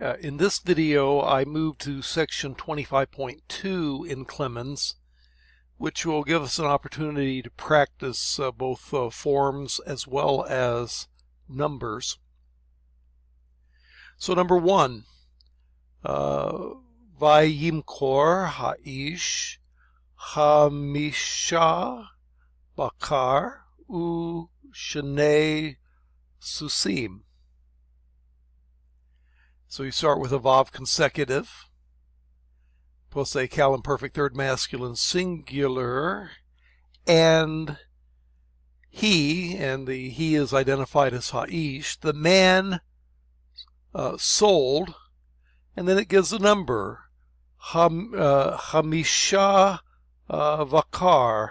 In this video, I move to section 25.2 in Clemens, which will give us an opportunity to practice both forms as well as numbers. So number one, Vayimkor ha'ish hamisha bakar u shnei susim. So you start with a vav consecutive, plus a cal imperfect third masculine singular, and he, and the he is identified as ha'ish, the man sold, and then it gives a number, hamisha vakar.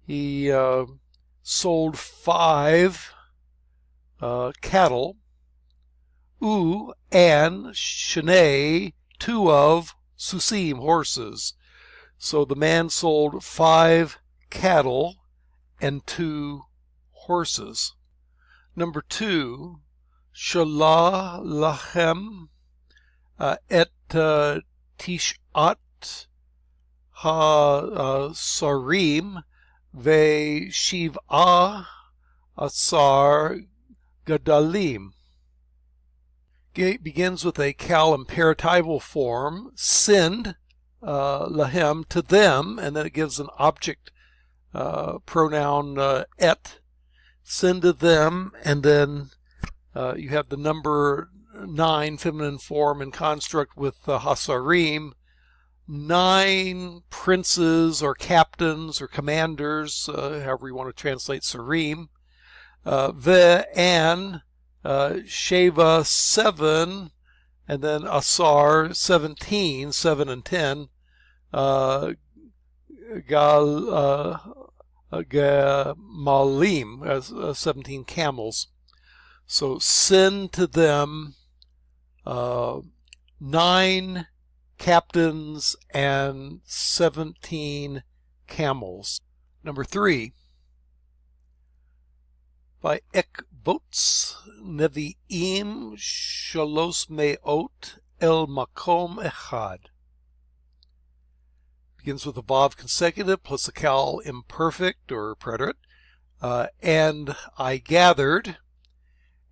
He sold 5 cattle, and shnei, 2 of susim, horses. So the man sold 5 cattle and 2 horses. Number 2, shalah lachem et tishat ha-sarim ve shiv'ah asar gadalim. It begins with a cal imperatival form, send lahem, to them, and then it gives an object pronoun et, send to them, and then you have the number 9, feminine form and construct with hasarim, 9 princes or captains or commanders, however you want to translate sarim, and Sheva 7, and then Asar 17, 7 and 10, Gamalim, 17 camels. So send to them 9 captains and 17 camels. Number 3, by ekvots nevi'im shalos me'ot el makom echad. Begins with a vav consecutive plus a cal imperfect or preterite, and I gathered,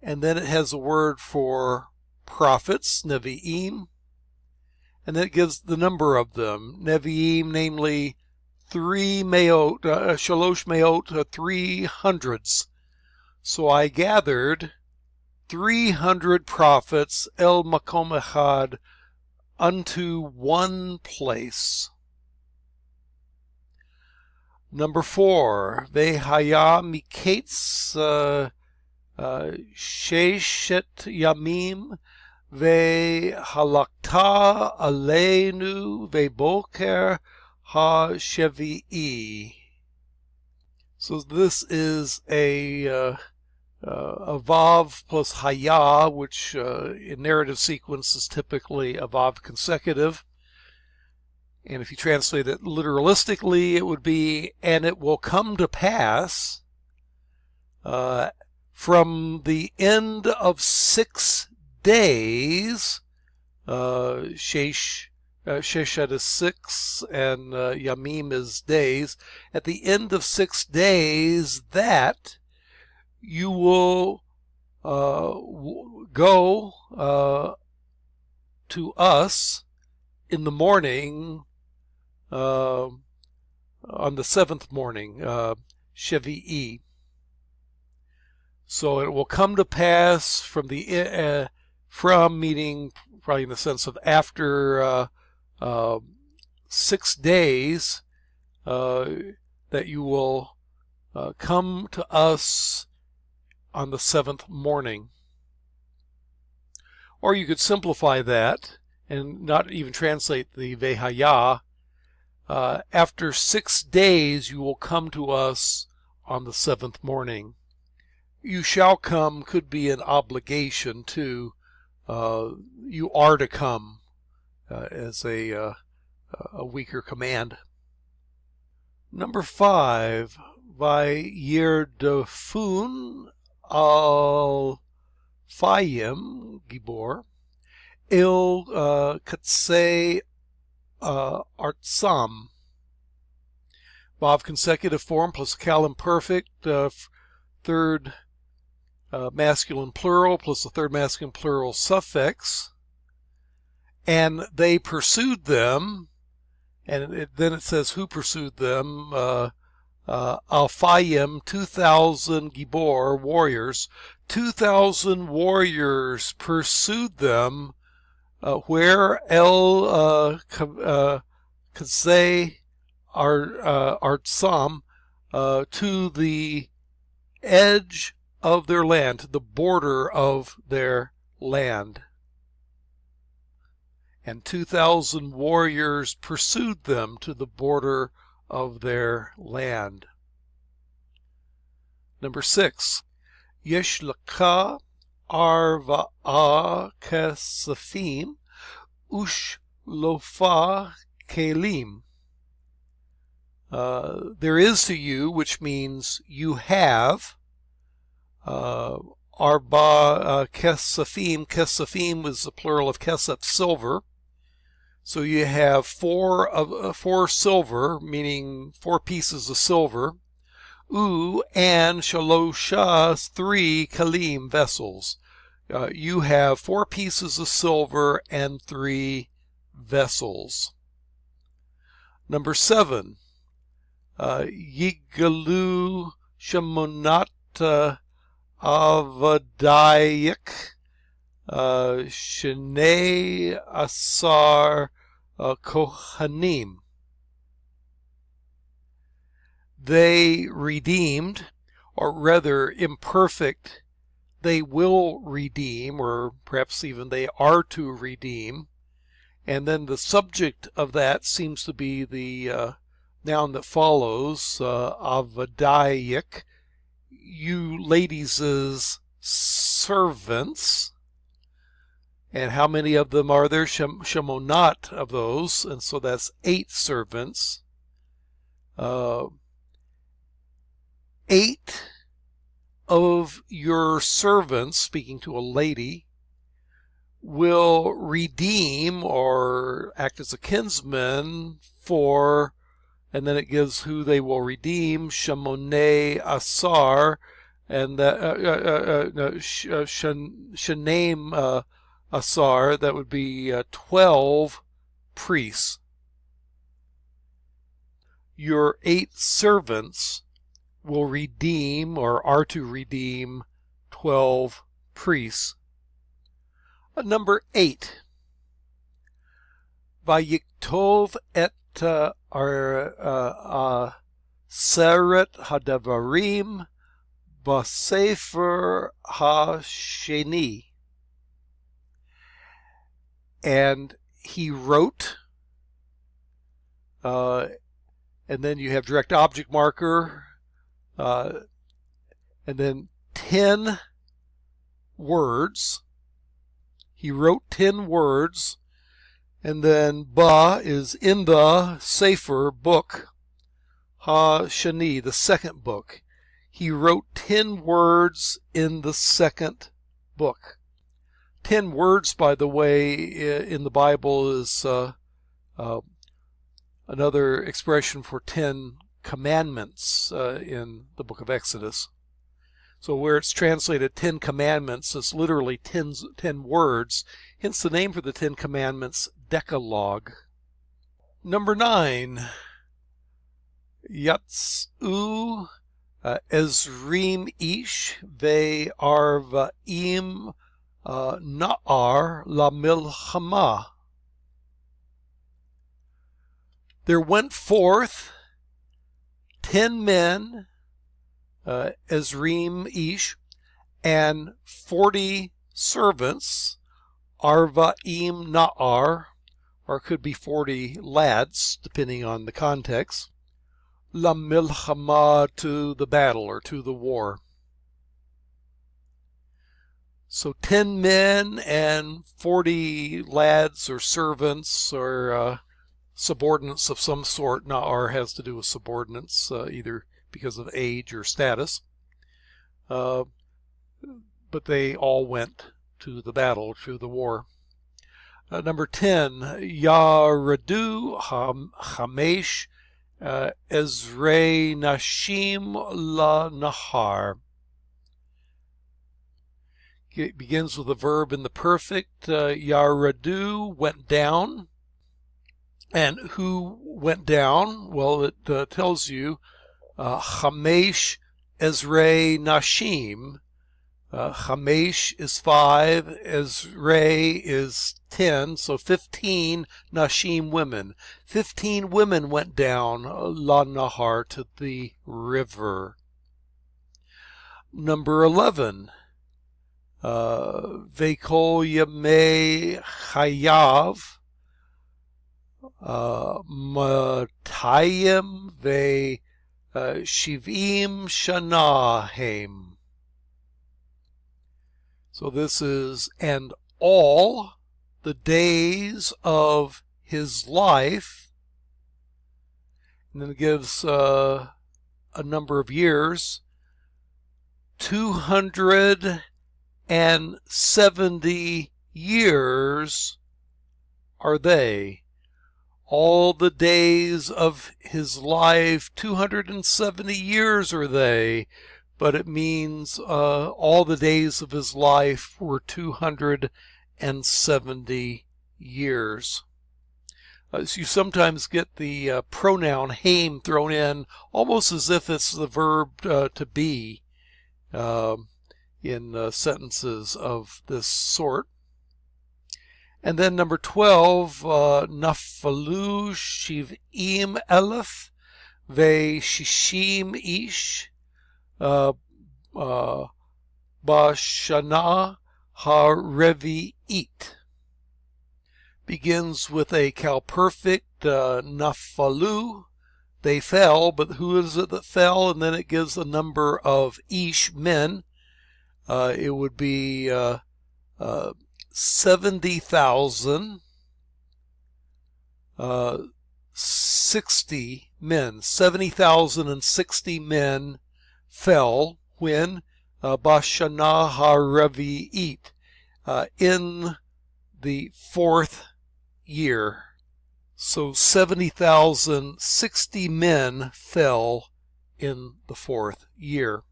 and then it has a word for prophets, nevi'im, and then it gives the number of them, nevi'im, namely 3 me'ot, shalosh me'ot, 3 hundreds. So I gathered 300 prophets, el makom echad, unto one place. Number 4, vehaya miketz sheshet yamim vehalakta aleinu veboker ha-shevi'i. So this is a vav plus haya, which in narrative sequence is typically a vav consecutive. And if you translate it literalistically, it would be, and it will come to pass from the end of 6 days, Sheshet is 6, and Yamim is days. At the end of 6 days, that you will go to us in the morning, on the 7th morning, Shevi'i. So it will come to pass from the from, meaning probably in the sense of after 6 days, that you will come to us on the 7th morning. Or you could simplify that and not even translate the vehaya. After 6 days you will come to us on the 7th morning. You shall come could be an obligation too. You are to come as a weaker command. Number 5, Vayirdafun al Fayim gibor. Il katsei artsam. Vav consecutive form plus cal imperfect, third masculine plural plus the third masculine plural suffix. And they pursued them, and then it says who pursued them. Alfayim, 2,000 gibor, warriors. 2,000 warriors pursued them. Where El Katsei Artsam, to the edge of their land, to the border of their land. And 2,000 warriors pursued them to the border of their land. Number 6. Yesh laka arva'a kesafim ush lofa kelim. There is to you, which means you have. Arba kesafim. Kesafim is the plural of kesef, silver. So you have four silver, meaning 4 pieces of silver. And shalosha, 3 kalim, vessels. You have 4 pieces of silver and 3 vessels. Number 7. Yigalu shamonat avadayak shenei asar kohanim. They redeemed, or rather imperfect, they will redeem, or perhaps even they are to redeem. And then the subject of that seems to be the noun that follows, avadayak, you ladies' servants. And how many of them are there? Shamonat of those, and so that's 8 servants. 8 of your servants, speaking to a lady, will redeem or act as a kinsman for, and then it gives who they will redeem, Shamonei Asar, and that Shanem Asar, that would be 12 priests. Your 8 servants will redeem, or are to redeem, 12 priests. Number 8. Vayiktov et Seret Hadavarim Basefer Hasheni. And he wrote, and then you have direct object marker, and then 10 words. He wrote 10 words, and then Ba is in the Sefer book, Ha Shani, the second book. He wrote 10 words in the second book. 10 words, by the way, in the Bible is another expression for 10 commandments in the book of Exodus. So where it's translated 10 commandments, it's literally 10 words, hence the name for the 10 commandments, Decalogue. Number 9, Yatsu Ezrim Ish Ve Arvaim Na'ar La Milchama. There went forth 10 men, Ezrim Ish, and 40 servants, Arvaim Na'ar, or it could be 40 lads, depending on the context, La Milchama, to the battle or to the war. So 10 men and 40 lads or servants or subordinates of some sort. Na'ar has to do with subordinates, either because of age or status. But they all went to the battle, to the war. Number 10, Yaradu Hamesh Ezrei Nashim La Nahar. It begins with a verb in the perfect. Yaradu, went down. And who went down? Well, it tells you Hamesh Ezrei Nashim. Hamesh is 5, Ezrei is 10, so 15 Nashim women. 15 women went down La Nahar, to the river. Number 11, Ve'kol Yamei Chayav Matayim Ve'shivim Shana Hem. So this is, and all the days of his life, and then it gives a number of years, 270 years are they. All the days of his life, 270 years are they. But it means all the days of his life were 270 years. So you sometimes get the pronoun haim thrown in almost as if it's the verb to be in sentences of this sort. And then number 12, Nafalu Shiv'im Elef Ve'shishim Ish Bashana HaRevi'it. Begins with a calperfect, Nafalu, they fell, but who is it that fell? And then it gives a number of Ish, men. It would be 70,000, 60 men. 70,060 men fell when Bashana HaRevi'it, in the 4th year. So 70,060 men fell in the 4th year.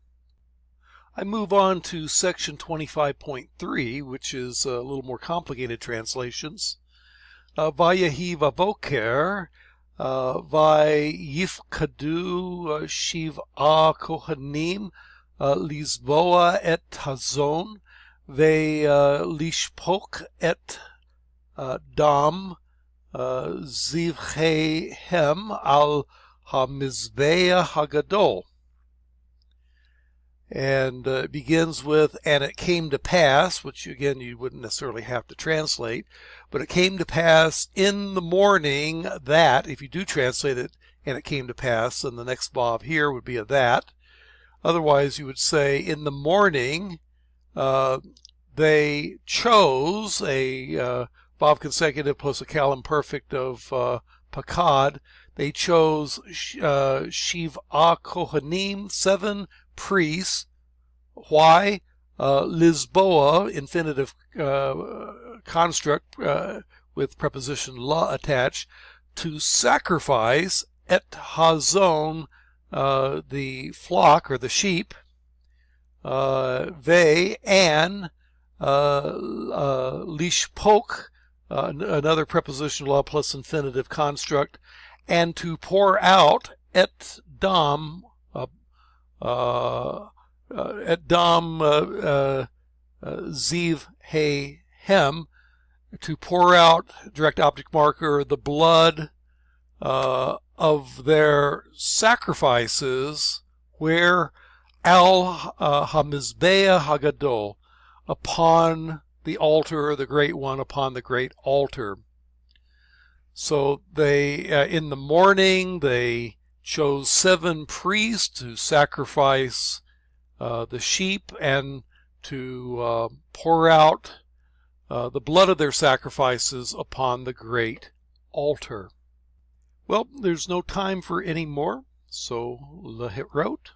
I move on to section 25.3, which is a little more complicated translations. Vayahi vavoker, vayifkadu shiv'a kohanim, Lisboa et Hazon, ve'lishpok et dam zivchehem al hamizbeah hagadol. And it begins with, and it came to pass, which again you wouldn't necessarily have to translate, but it came to pass in the morning that, if you do translate it, and it came to pass, then the next vav here would be a that. Otherwise you would say, in the morning they chose, a vav consecutive plus a kal imperfect of pakad, they chose shiv'a kohanim, 7 priests. Why? Lisboa, infinitive construct with preposition la attached, to sacrifice et hazon, the flock or the sheep, ve and lishpok, another preposition la plus infinitive construct, and to pour out et dam, ziv he hem, to pour out, direct object marker, the blood of their sacrifices, where al hamizbeah hagadol, upon the altar, the great one, upon the great altar. So they, in the morning, they chose 7 priests to sacrifice the sheep and to pour out the blood of their sacrifices upon the great altar. Well, there's no time for any more, so lahit wrote.